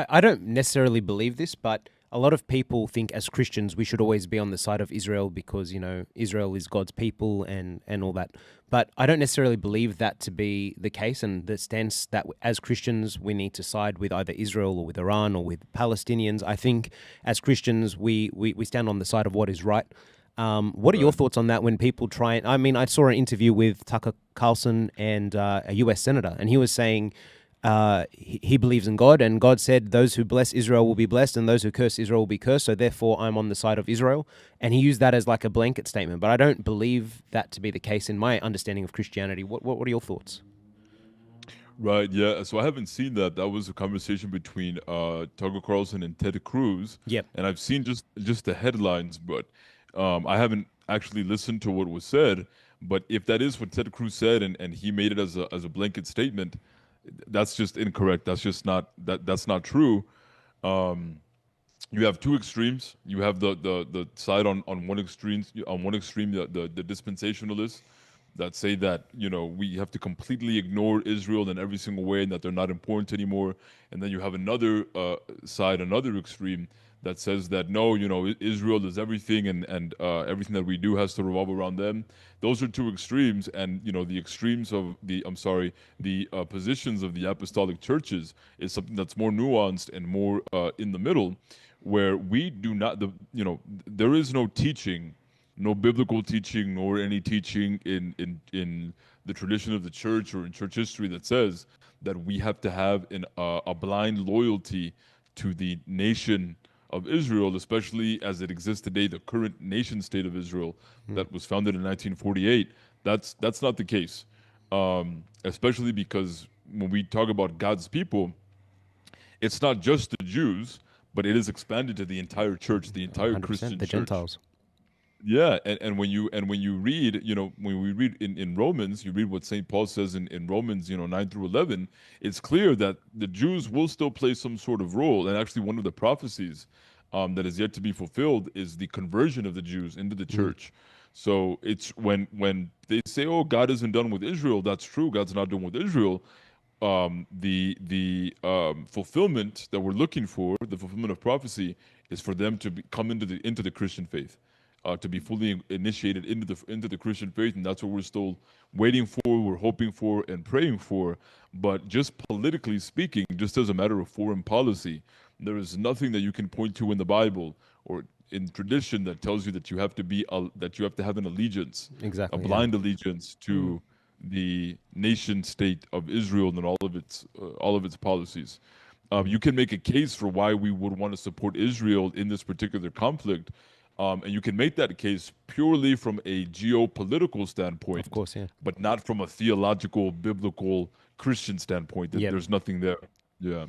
I don't necessarily believe this, but a lot of people think as Christians we should always be on the side of Israel because, Israel is God's people and all that. But I don't necessarily believe that to be the case, and the stance that as Christians we need to side with either Israel or with Iran or with Palestinians. I think as Christians we stand on the side of what is right. What are your Right. thoughts on that when people try and, I mean, I saw an interview with Tucker Carlson and a US senator, and he was saying he believes in God, and God said, "Those who bless Israel will be blessed, and those who curse Israel will be cursed. So therefore, I'm on the side of Israel." And he used that as like a blanket statement, but I don't believe that to be the case in my understanding of Christianity. What are your thoughts? Right, yeah. So I haven't seen that. That was a conversation between Tucker Carlson and Ted Cruz, Yep. and I've seen just the headlines, but I haven't actually listened to what was said. But if that is what Ted Cruz said, and he made it as a blanket statement, that's just incorrect. That's just not that's not true. Um, you have two extremes. You have the side on one extreme the dispensationalists that say that we have to completely ignore Israel in every single way and that they're not important anymore. And then you have another side, another extreme that says that no, Israel is everything and everything that we do has to revolve around them. Those are two extremes, and the extremes of the the positions of the apostolic churches is something that's more nuanced and more in the middle, where we do not there is no teaching, no biblical teaching, nor any teaching in the tradition of the church or in church history that says that we have to have a blind loyalty to the nation of Israel, especially as it exists today, the current nation state of Israel Mm. that was founded in 1948. That's not the case, especially because when we talk about God's people, it's not just the Jews, but it is expanded to the entire church, the entire 100%. Christian The church. Gentiles. Yeah, and when you read, when we read in Romans, you read what St. Paul says in Romans, 9 through 11, it's clear that the Jews will still play some sort of role. And actually one of the prophecies that is yet to be fulfilled is the conversion of the Jews into the Mm. church. So it's when they say, "Oh, God isn't done with Israel," that's true. God's not done with Israel. The fulfillment that we're looking for, the fulfillment of prophecy, is for them to come into the Christian faith, to be fully initiated into the Christian faith, and that's what we're still waiting for, we're hoping for, and praying for. But just politically speaking, just as a matter of foreign policy, there is nothing that you can point to in the Bible or in tradition that tells you that that you have to have an allegiance, a Exactly. Yeah. blind allegiance to the nation state of Israel and all of its policies. Mm. You can make a case for why we would want to support Israel in this particular conflict, and you can make that case purely from a geopolitical Of standpoint, course. Yeah. but not from a theological, biblical, Christian standpoint. That Yep. there's nothing there. Yeah.